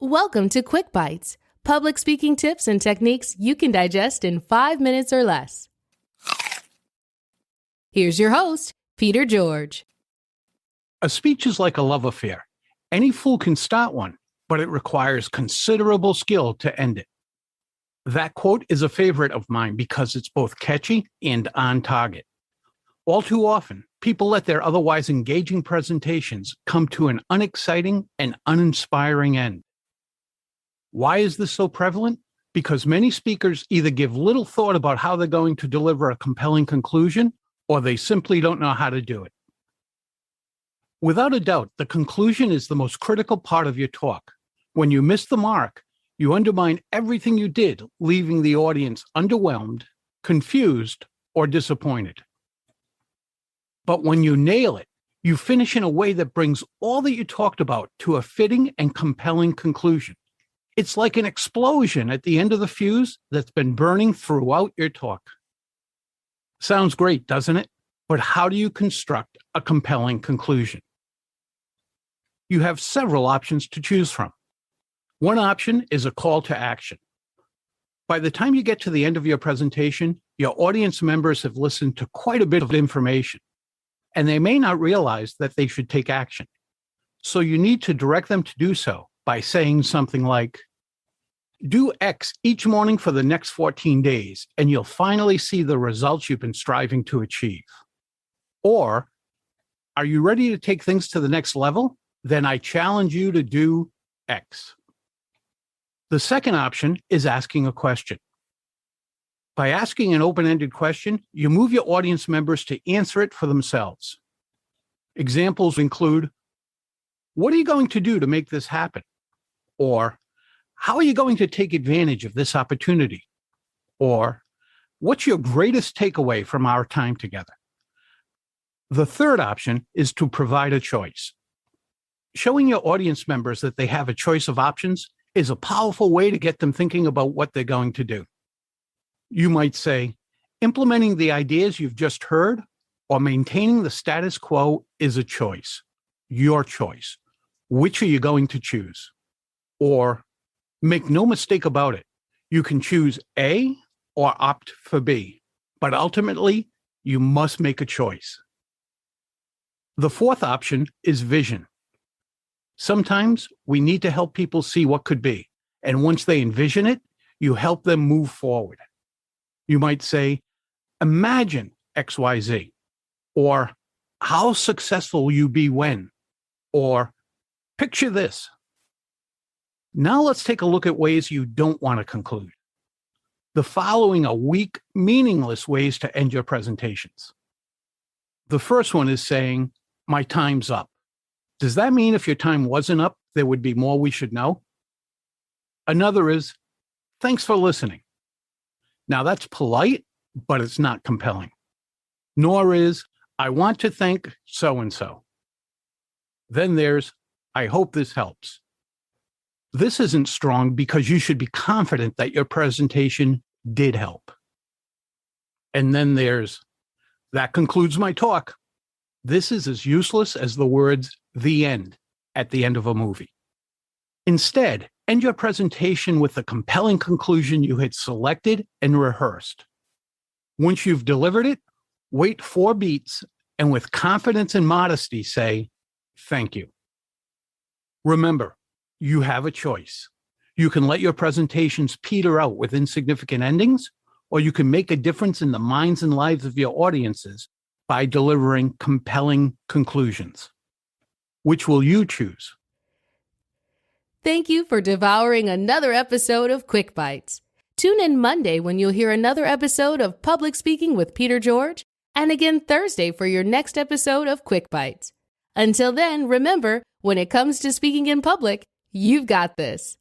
Welcome to QuickBites, public speaking tips and techniques you can digest in 5 minutes or less. Here's your host, Peter George. A speech is like a love affair. Any fool can start one, but it requires considerable skill to end it. That quote is a favorite of mine because it's both catchy and on target. All too often, people let their otherwise engaging presentations come to an unexciting and uninspiring end. Why is this so prevalent? Because many speakers either give little thought about how they're going to deliver a compelling conclusion, or they simply don't know how to do it. Without a doubt, the conclusion is the most critical part of your talk. When you miss the mark, you undermine everything you did, leaving the audience underwhelmed, confused, or disappointed. But when you nail it, you finish in a way that brings all that you talked about to a fitting and compelling conclusion. It's like an explosion at the end of the fuse that's been burning throughout your talk. Sounds great, doesn't it? But how do you construct a compelling conclusion? You have several options to choose from. One option is a call to action. By the time you get to the end of your presentation, your audience members have listened to quite a bit of information, and they may not realize that they should take action. So you need to direct them to do so by saying something like, do X each morning for the next 14 days, and you'll finally see the results you've been striving to achieve. Or, are you ready to take things to the next level? Then I challenge you to do X. The second option is asking a question. By asking an open-ended question, you move your audience members to answer it for themselves. Examples include, what are you going to do to make this happen? Or, how are you going to take advantage of this opportunity? Or, what's your greatest takeaway from our time together? The third option is to provide a choice. Showing your audience members that they have a choice of options is a powerful way to get them thinking about what they're going to do. You might say, implementing the ideas you've just heard or maintaining the status quo is a choice. Your choice. Which are you going to choose? Or, make no mistake about it, you can choose A or opt for B, but ultimately, you must make a choice. The fourth option is vision. Sometimes we need to help people see what could be, and once they envision it, you help them move forward. You might say, imagine XYZ, or how successful will you be when, or picture this. Now let's take a look at ways you don't want to conclude. The following are weak, meaningless ways to end your presentations. The first one is saying, my time's up. Does that mean if your time wasn't up, there would be more we should know? Another is, thanks for listening. Now that's polite, but it's not compelling. Nor is, I want to thank so-and-so. Then there's, I hope this helps. This isn't strong because you should be confident that your presentation did help. And then there's, that concludes my talk. This is as useless as the words, the end, at the end of a movie. Instead, end your presentation with the compelling conclusion you had selected and rehearsed. Once you've delivered it, wait 4 beats and with confidence and modesty say, thank you. Remember, you have a choice. You can let your presentations peter out with insignificant endings, or you can make a difference in the minds and lives of your audiences by delivering compelling conclusions. Which will you choose? Thank you for devouring another episode of QuickBites. Tune in Monday when you'll hear another episode of Public Speaking with Peter George, and again Thursday for your next episode of QuickBites. Until then, remember, when it comes to speaking in public, you've got this.